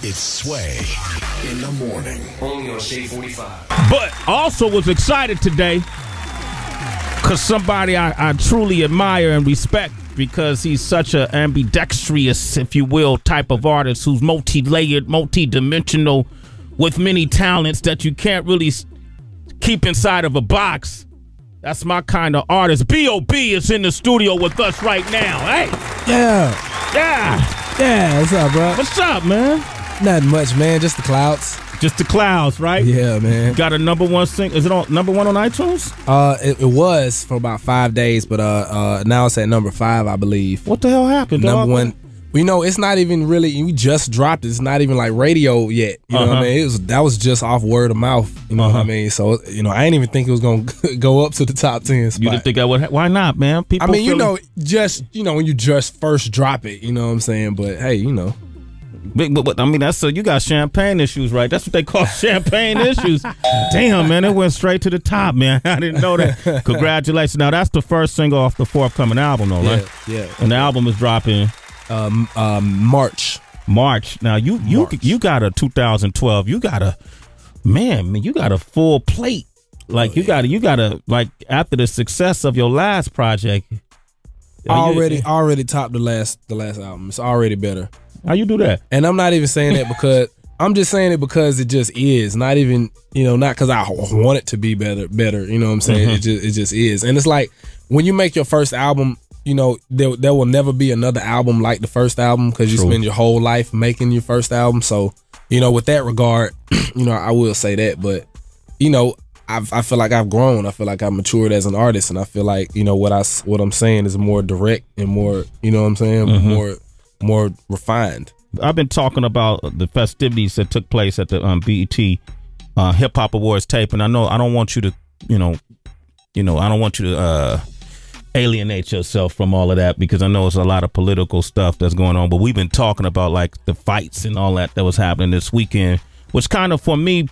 It's Sway in the morning. Only on Shade 45. But also was excited today because somebody I truly admire and respect because he's such an ambidextrous, if you will, type of artist who's multi-layered, multi-dimensional, with many talents that you can't really keep inside of a box. That's my kind of artist. B.O.B. is in the studio with us right now. Hey. Yeah, what's up, bro? What's up, man? Nothing much, man. Just the clouds. Just the clouds, right? Yeah, man. Got a #1 single. Is it on #1 on iTunes? It was for about 5 days, but now it's at number 5, I believe. What the hell happened, dog? #1. You know, it's not even really. We just dropped it. It's not even like radio yet. You know what I mean? That was just off word of mouth. You know what I mean? So I didn't even think it was gonna go up to the top 10 spot. You didn't think I would? Why not, man? People. I mean, when you just first drop it, you know what I'm saying? But hey, you know. But I mean, you got champagne issues, right? That's what they call champagne issues. Damn, man, it went straight to the top, man. I didn't know that. Congratulations. Now, that's the first single off the forthcoming album, though, right? Yeah. And the album is dropping March. Now, you got a 2012. You got a full plate. Like you got a like after the success of your last project. Already topped the last album. It's already better. How you do that? And I'm not even saying that because I'm just saying it because it just is. Not even, not because I want it to be better. You know what I'm saying? It just is. And it's like when you make your first album, there will never be another album like the first album because you spend your whole life making your first album. So, with that regard, I will say that. But, I feel like I've grown. I feel like I've matured as an artist, and I feel like what I'm saying is more direct and more, more refined. I've been talking about the festivities that took place at the BET Hip Hop Awards tape, and I don't want you to, I don't want you to alienate yourself from all of that because I know it's a lot of political stuff that's going on. But we've been talking about like the fights and all that was happening this weekend, which kind of for me,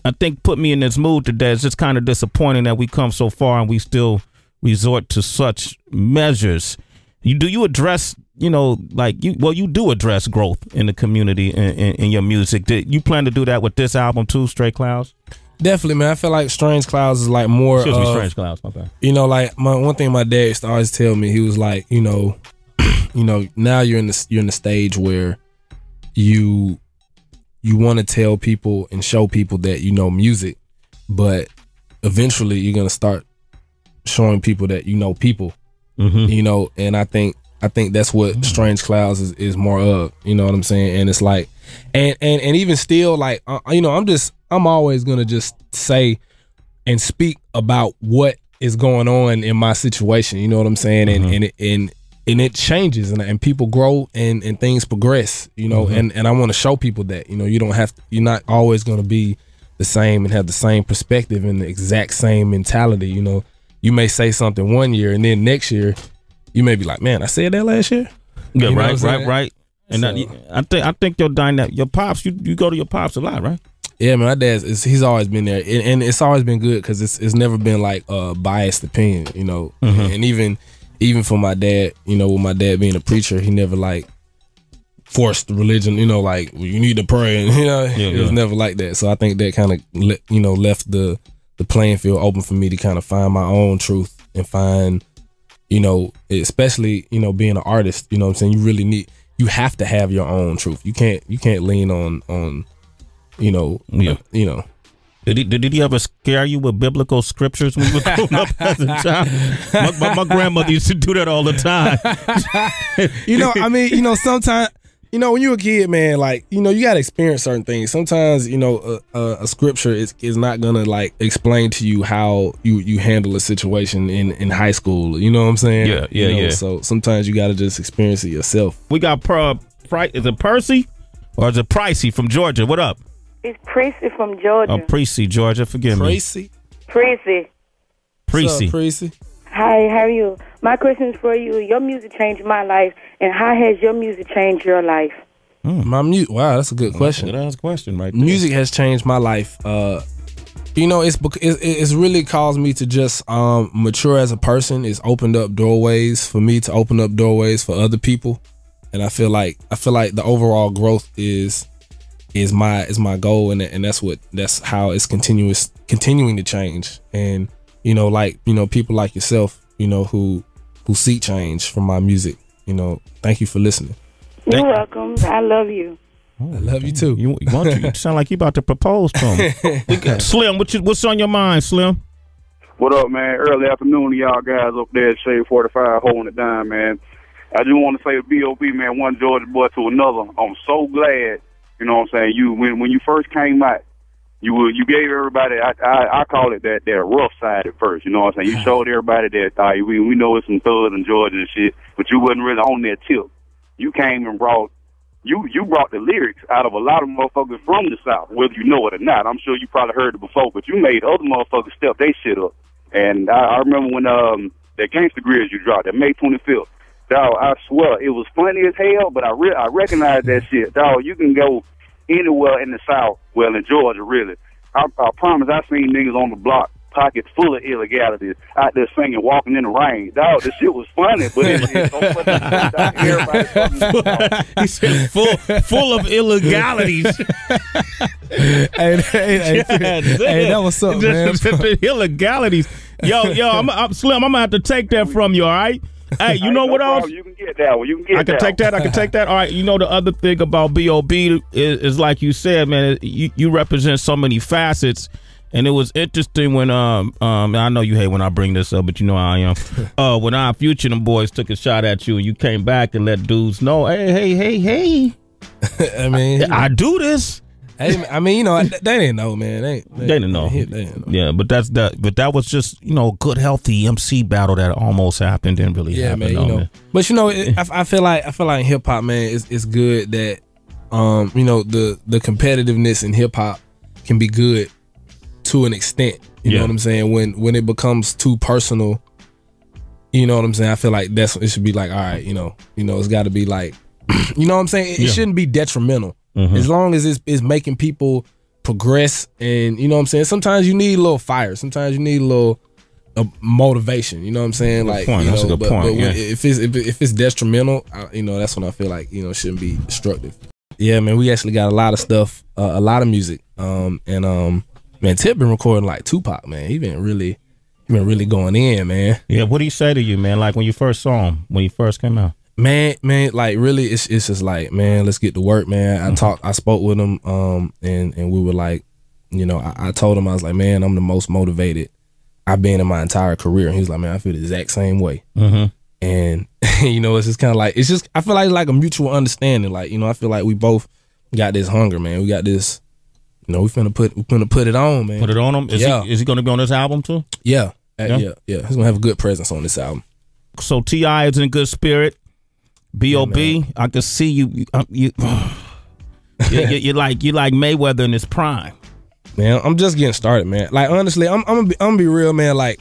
I think put me in this mood today. It's just kind of disappointing that we come so far and we still resort to such measures. Do you address, you do address growth in the community in your music. Did you plan to do that with this album too, Straight Clouds? Definitely, man. I feel like Strange Clouds is like more. Excuse me, Strange Clouds. My bad. Like one thing my dad used to always tell me. He was like, now you're in the stage where you want to tell people and show people that you know music, but eventually you're gonna start showing people that you know people. And I think that's what Strange Clouds is more of, you know what I'm saying? And it's like, and even still, like, I'm always going to just say and speak about what is going on in my situation. You know what I'm saying? And it changes and people grow and things progress, and I want to show people that, you're not always going to be the same and have the same perspective and the exact same mentality. You may say something one year and then next year you may be like, man, I said that last year. Yeah, right. And so, I think your pops, you go to your pops a lot, right? Yeah, man, my he's always been there, and it's always been good because it's never been like a biased opinion, And even for my dad, with my dad being a preacher, he never like forced religion, like you need to pray, and it was never like that. So I think that kind of left the playing field open for me to kind of find my own truth and find, especially being an artist, what I'm saying, you have to have your own truth. You can't lean on Did he ever scare you with biblical scriptures when you were growing up as a child? My grandmother used to do that all the time. Sometimes, when you're a kid, man, like, you got to experience certain things. Sometimes, a scripture is not going to like explain to you how you handle a situation in high school. You know what I'm saying? Yeah. So sometimes you got to just experience it yourself. We got, is it Percy or is it Pricey from Georgia? What up? It's Precy from Georgia. Oh, Precy, Georgia. Forgive me. Precy. What's up, Precy? Hi, how are you? My question is for you. Your music changed my life, and how has your music changed your life? My music. Wow, that's a good question. That's a question, right there. Music has changed my life. It's really caused me to just mature as a person. It's opened up doorways for me to open up doorways for other people. and I feel like the overall growth is my goal, and that's how it's continuing to change. And people like yourself, who see change from my music. Thank you for listening. You're welcome. I love you. I love you too. You sound like you about to propose to him. Slim, what's on your mind, Slim? What up, man? Early afternoon to y'all guys up there at Shade 45 holding it down, man. I just want to say to B.O.B, man, one Georgia boy to another. I'm so glad, you know what I'm saying, when you first came out, you gave everybody, I call it that rough side at first, you know what I'm saying? You showed everybody that we know it's some thugs in Georgia and shit, but you wasn't really on that tip. You came and brought the lyrics out of a lot of motherfuckers from the South, whether you know it or not. I'm sure you probably heard it before, but you made other motherfuckers step they shit up. And I remember when that Gangsta Grizz you dropped, that May 25th. Dog, I swear, it was funny as hell, but I recognize that shit. Dog, you can go anywhere in the South, well, in Georgia, really. I promise I seen niggas on the block, pockets full of illegalities, out there singing, walking in the rain. Dog, the shit was funny, but it's so funny. He said full of illegalities. Hey, that was something, man. Illegalities. Yo, I'm Slim, I'm gonna have to take that from you, all right? Hey, you know what else? You can get that one. I can take that. All right. You know, the other thing about B.O.B. is like you said, man, you represent so many facets. And it was interesting when I know you hate when I bring this up, but you know how I am. When our Future them boys took a shot at you and you came back and let dudes know, hey. I mean, I do this. Hey, I mean, they didn't know, man. They didn't know. They didn't know. Yeah, but that was just a good, healthy MC battle that almost happened. Didn't really happen. Man. But I feel like in hip hop, man, it's good that the competitiveness in hip hop can be good to an extent. You know what I'm saying? When it becomes too personal, you know what I'm saying? I feel like it should be like, all right, it's got to be like, you know what I'm saying? It shouldn't be detrimental. Mm-hmm. As long as it's making people progress, and you know what I'm saying. Sometimes you need a little fire. Sometimes you need a little motivation. You know what I'm saying? That's a good point. But if it's detrimental, that's when I feel like it shouldn't be destructive. Yeah, man, we actually got a lot of stuff, a lot of music, and man, Tip been recording like Tupac, man. He been really going in, man. Yeah, what did he say to you, man? Like when you first saw him, when he first came out. Man, like really, it's just like, man, let's get to work, man. I spoke with him, and we were like, I told him, I was like, man, I'm the most motivated I've been in my entire career. And he was like, man, I feel the exact same way. Mm-hmm. And it's just kind of like, I feel like it's like a mutual understanding. Like, I feel like we both got this hunger, man. We got this, we finna put it on, man. Put it on him. Is he gonna be on this album too? Yeah. He's gonna have a good presence on this album. So T.I. is in good spirit. B.O.B. I can see you. You're like Mayweather in his prime. Man, I'm just getting started, man. Like honestly, I'm gonna be real, man. Like,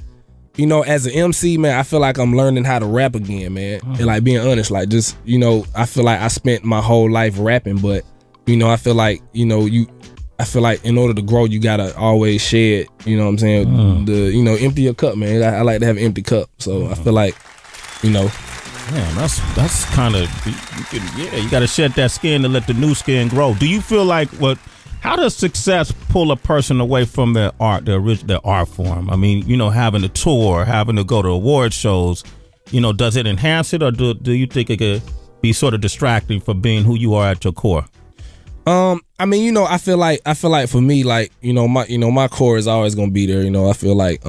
as an MC, man, I feel like I'm learning how to rap again, man. And like being honest, like just I feel like I spent my whole life rapping, but I feel like I feel like in order to grow, you gotta always shed. You know what I'm saying? Empty your cup, man. I like to have an empty cup, so I feel like Man, that's kind of you got to shed that skin to let the new skin grow. Do you feel like how does success pull a person away from their art, their art form? I mean, having a tour, having to go to award shows, does it enhance it, or do you think it could be sort of distracting for being who you are at your core? I mean, I feel like for me, like, my core is always gonna be there. I feel like,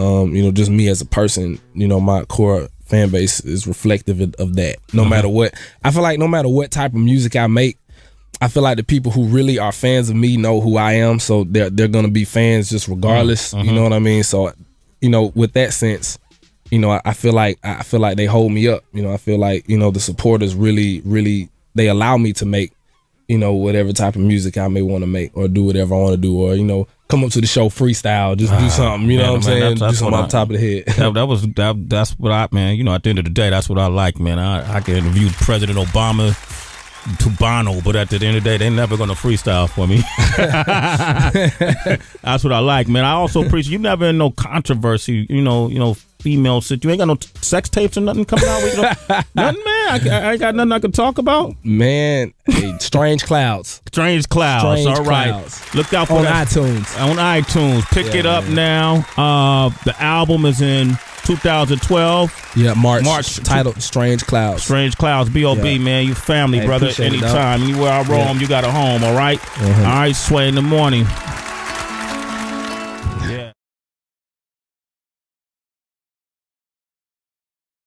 just me as a person, my core fan base is reflective of that. No matter what, I feel like no matter what type of music I make, I feel like the people who really are fans of me know who I am, so they're gonna be fans just regardless. You know what I mean? So, with that sense, I feel like they hold me up. I feel like the supporters really they allow me to make whatever type of music I may want to make, or do whatever I want to do, or come up to the show freestyle, just do something, what I'm saying? Do something off the top of the head. That's what I, man, at the end of the day, that's what I like, man. I can interview President Obama to Bono, but at the end of the day, they're never going to freestyle for me. That's what I like, man. I also appreciate you never in no controversy, female shit. You ain't got no sex tapes or nothing coming out with nothing, man. I ain't got nothing I can talk about. Man, hey, Strange Clouds. Strange Clouds. Strange All right. Clouds. Look out for on that. iTunes. On iTunes. Pick it up now. The album is in 2012. Yeah, March. Titled Strange Clouds. Strange Clouds. B.O.B, man. You family, Hey, brother. appreciate it, Anytime. Anywhere I roam, you got a home, all right? All right, Sway in the morning.